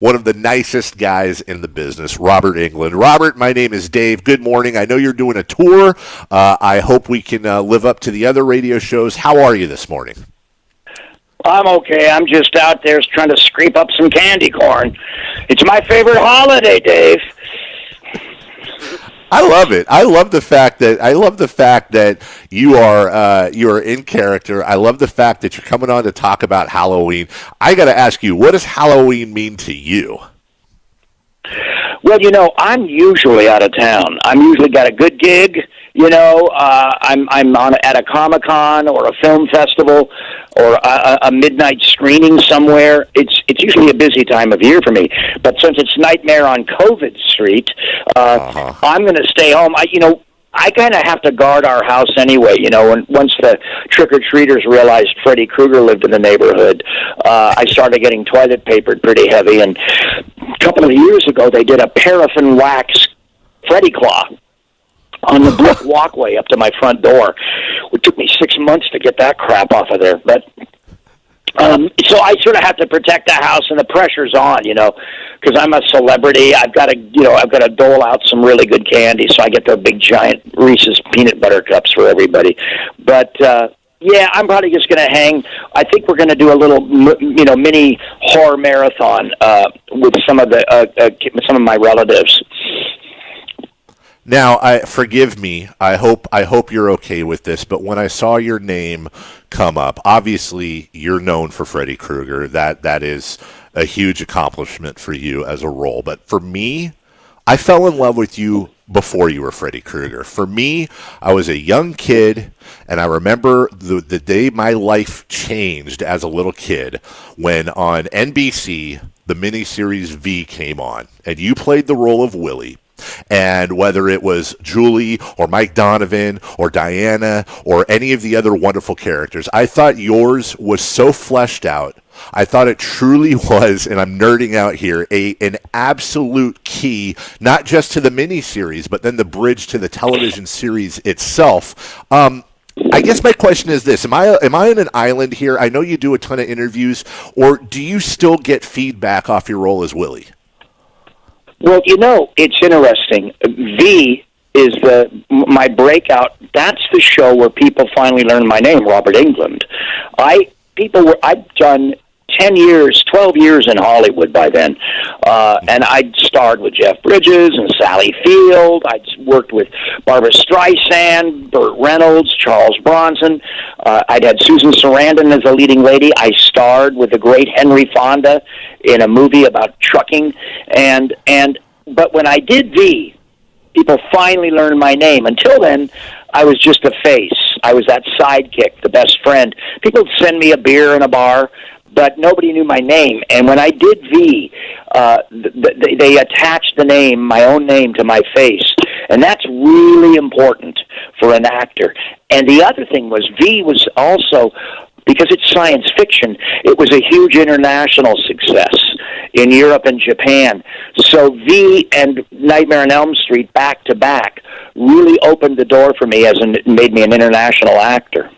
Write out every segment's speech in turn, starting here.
one of the nicest guys in the business, Robert Englund. Robert, my name is Dave. Good morning. I know you're doing a tour. I hope we can live up to the other radio shows. How are you this morning? I'm okay. I'm just out there trying to scrape up some candy corn. It's my favorite holiday, Dave. I love it. I love the fact that you are in character. I love the fact that you're coming on to talk about Halloween. I got to ask you, what does Halloween mean to you? Well, I'm usually out of town. I'm usually got a good gig. I'm on at a Comic-Con or a film festival or a midnight screening somewhere. It's usually a busy time of year for me. But since it's Nightmare on COVID Street, I'm going to stay home. I kind of have to guard our house anyway. Once the trick-or-treaters realized Freddie Krueger lived in the neighborhood, I started getting toilet papered pretty heavy. And a couple of years ago, they did a paraffin wax Freddie claw on the brick walkway up to my front door. It took me 6 months to get that crap off of there. But so I sort of have to protect the house, and the pressure's on, because I'm a celebrity. I've got to dole out some really good candy, so I get the big giant Reese's peanut butter cups for everybody. But yeah, I'm probably just going to hang. I think we're going to do a little, mini horror marathon with some of my relatives. Now, forgive me. I hope you're okay with this. But when I saw your name come up, obviously you're known for Freddie Krueger. That is a huge accomplishment for you as a role. But for me, I fell in love with you before you were Freddie Krueger. For me, I was a young kid, and I remember the day my life changed as a little kid when on NBC the miniseries V came on, and you played the role of Willie. And whether it was Julie or Mike Donovan or Diana or any of the other wonderful characters, I thought yours was so fleshed out. I thought it truly was, and I'm nerding out here, an absolute key, not just to the miniseries, but then the bridge to the television series itself. I guess my question is this: Am I on an island here? I know you do a ton of interviews, or do you still get feedback off your role as Willie? Well, it's interesting. V is my breakout. That's the show where people finally learn my name, Robert Englund. I'd done 10 years, 12 years in Hollywood by then, and I'd starred with Jeff Bridges and Sally Field. I'd worked with Barbra Streisand, Burt Reynolds, Charles Bronson. I'd had Susan Sarandon as a leading lady. I starred with the great Henry Fonda in a movie about trucking, but when I did V, people finally learned my name. Until then, I was just a face. I was that sidekick, the best friend. People would send me a beer in a bar, but nobody knew my name. And when I did V, they attached my own name to my face. And that's really important for an actor. And the other thing was V was also, because it's science fiction, it was a huge international success in Europe and Japan. So V and Nightmare on Elm Street back to back really opened the door for me made me an international actor.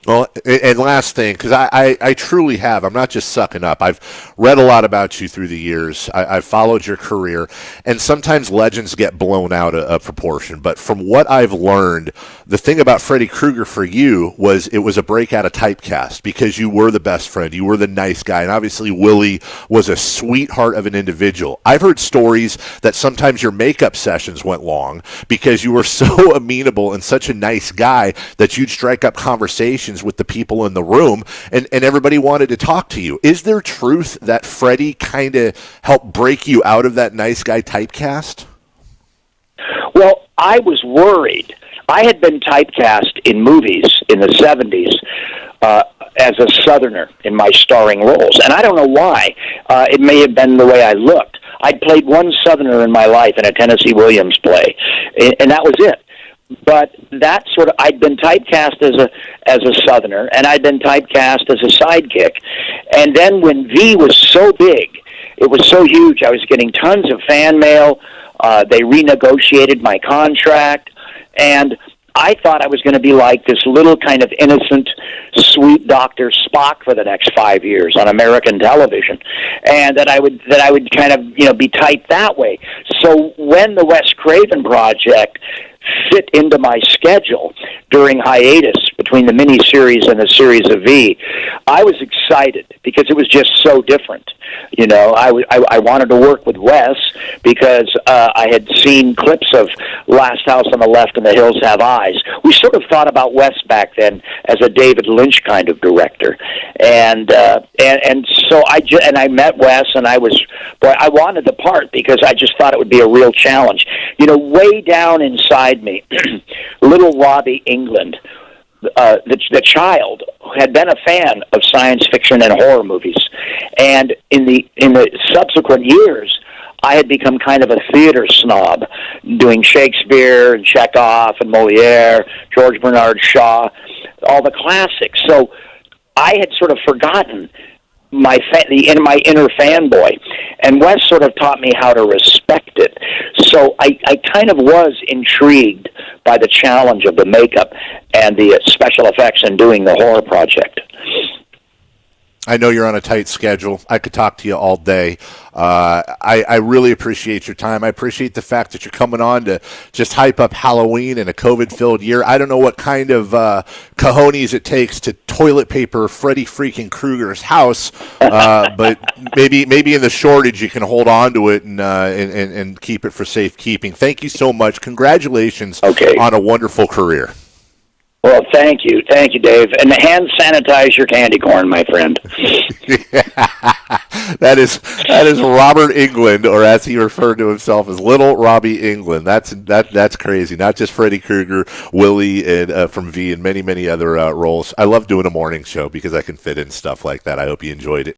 Well, and last thing, because I truly have. I'm not just sucking up. I've read a lot about you through the years. I've followed your career, and sometimes legends get blown out of proportion. But from what I've learned, the thing about Freddie Krueger for you was it was a break out of typecast because you were the best friend. You were the nice guy, and obviously Willie was a sweetheart of an individual. I've heard stories that sometimes your makeup sessions went long because you were so amenable and such a nice guy that you'd strike up conversations with the people in the room, and everybody wanted to talk to you. Is there truth that Freddie kind of helped break you out of that nice guy typecast? Well, I was worried. I had been typecast in movies in the 70s as a Southerner in my starring roles, and I don't know why. It may have been the way I looked. I'd played one Southerner in my life in a Tennessee Williams play, and that was it. But that I'd been typecast as a Southerner, and I'd been typecast as a sidekick. And then when V was so big, it was so huge, I was getting tons of fan mail. They renegotiated my contract, and I thought I was going to be like this little kind of innocent, sweet Dr. Spock for the next 5 years on American television, and that I would kind of be typed that way. So when the Wes Craven project fit into my schedule during hiatus between the miniseries and the series of V, I was excited because it was just so different. I wanted to work with Wes because I had seen clips of Last House on the Left and The Hills Have Eyes. We sort of thought about Wes back then as a David Lynch kind of director, and so I met Wes, and I wanted the part because I just thought it would be a real challenge. Way down inside me, little Robbie Englund, the child, had been a fan of science fiction and horror movies, and in the subsequent years, I had become kind of a theater snob, doing Shakespeare and Chekhov and Moliere, George Bernard Shaw, all the classics. So I had sort of forgotten my inner fanboy, and Wes sort of taught me how to respect it. So I kind of was intrigued by the challenge of the makeup and the special effects in doing the horror project. I know you're on a tight schedule. I could talk to you all day. I really appreciate your time. I appreciate the fact that you're coming on to just hype up Halloween in a COVID-filled year. I don't know what kind of cojones it takes to toilet paper Freddie freaking Krueger's house, but maybe in the shortage you can hold on to it and keep it for safekeeping. Thank you so much. Congratulations on a wonderful career. Well, thank you, Dave. And hand sanitize your candy corn, my friend. That is Robert Englund, or as he referred to himself as Little Robbie Englund. That's crazy. Not just Freddie Krueger, Willie, and from V, and many other roles. I love doing a morning show because I can fit in stuff like that. I hope you enjoyed it.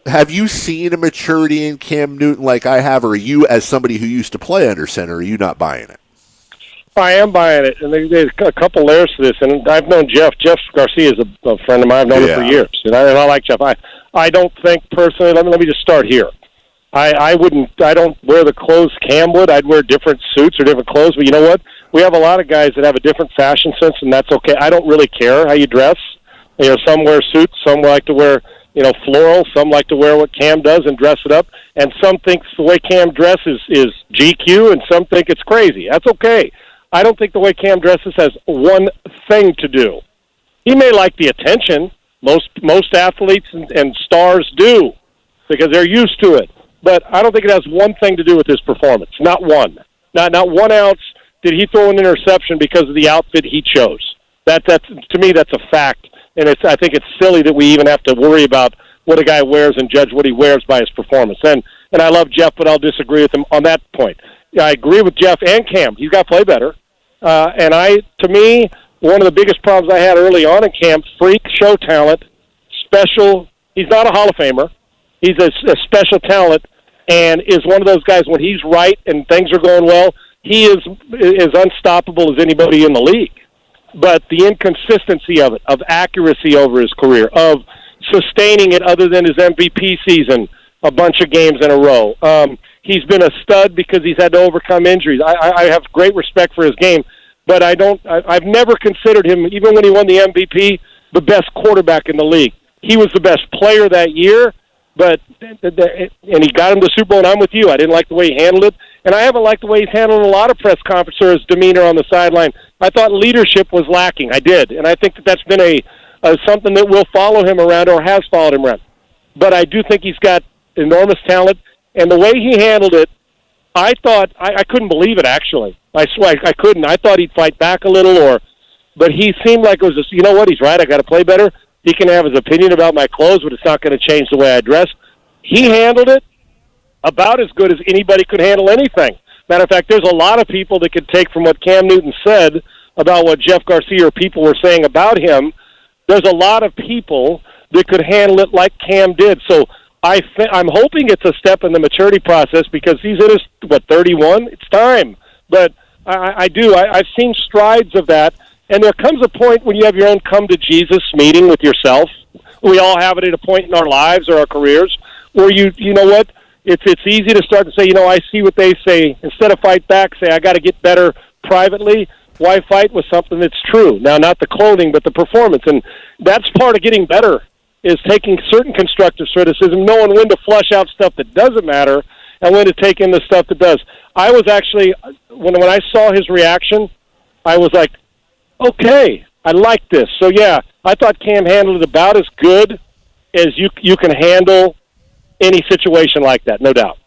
Have you seen a maturity in Cam Newton like I have, or are you, as somebody who used to play under center, are you not buying it? I am buying it, and there's a couple layers to this. And I've known Jeff. Jeff Garcia is a friend of mine. I've known him for years, and I like Jeff. I don't think personally. Let me just start here. I don't wear the clothes Cam would. I'd wear different suits or different clothes. But you know what? We have a lot of guys that have a different fashion sense, and that's okay. I don't really care how you dress. Some wear suits. Some like to wear floral. Some like to wear what Cam does and dress it up. And some think the way Cam dresses is GQ, and some think it's crazy. That's okay. I don't think the way Cam dresses has one thing to do. He may like the attention. Most athletes and stars do because they're used to it. But I don't think it has one thing to do with his performance. Not one. Not 1 ounce did he throw an interception because of the outfit he chose. That's to me, that's a fact. And I think it's silly that we even have to worry about what a guy wears and judge what he wears by his performance. And I love Jeff, but I'll disagree with him on that point. I agree with Jeff and Cam. He's got to play better. To me, one of the biggest problems I had early on in camp, freak show talent, special. He's not a Hall of Famer. He's a special talent, and is one of those guys when he's right and things are going well, he is as unstoppable as anybody in the league. But the inconsistency of it, of accuracy over his career, of sustaining it other than his MVP season, a bunch of games in a row. He's been a stud because he's had to overcome injuries. I have great respect for his game, but I've never considered him, even when he won the MVP, the best quarterback in the league. He was the best player that year, and he got him to the Super Bowl, and I'm with you. I didn't like the way he handled it, and I haven't liked the way he's handled a lot of press conferences or his demeanor on the sideline. I thought leadership was lacking. I did, and I think that's been something that will follow him around or has followed him around. But I do think he's got enormous talent, and the way he handled it, I thought I couldn't believe it. Actually, I swear I couldn't. I thought he'd fight back a little, but he seemed like it was just, you know what? He's right. I got to play better. He can have his opinion about my clothes, but it's not going to change the way I dress. He handled it about as good as anybody could handle anything. Matter of fact, there's a lot of people that could take from what Cam Newton said about what Jeff Garcia or people were saying about him. There's a lot of people that could handle it like Cam did. So I'm hoping it's a step in the maturity process because he's in his, 31? It's time. But I've seen strides of that. And there comes a point when you have your own come-to-Jesus meeting with yourself. We all have it at a point in our lives or our careers where you know what? It's easy to start to say, I see what they say. Instead of fight back, say, I got to get better privately. Why fight with something that's true? Now, not the clothing, but the performance. And that's part of getting better, is taking certain constructive criticism, knowing when to flush out stuff that doesn't matter and when to take in the stuff that does. I was actually, when I saw his reaction, I was like, okay, I like this. So, yeah, I thought Cam handled it about as good as you can handle any situation like that, no doubt.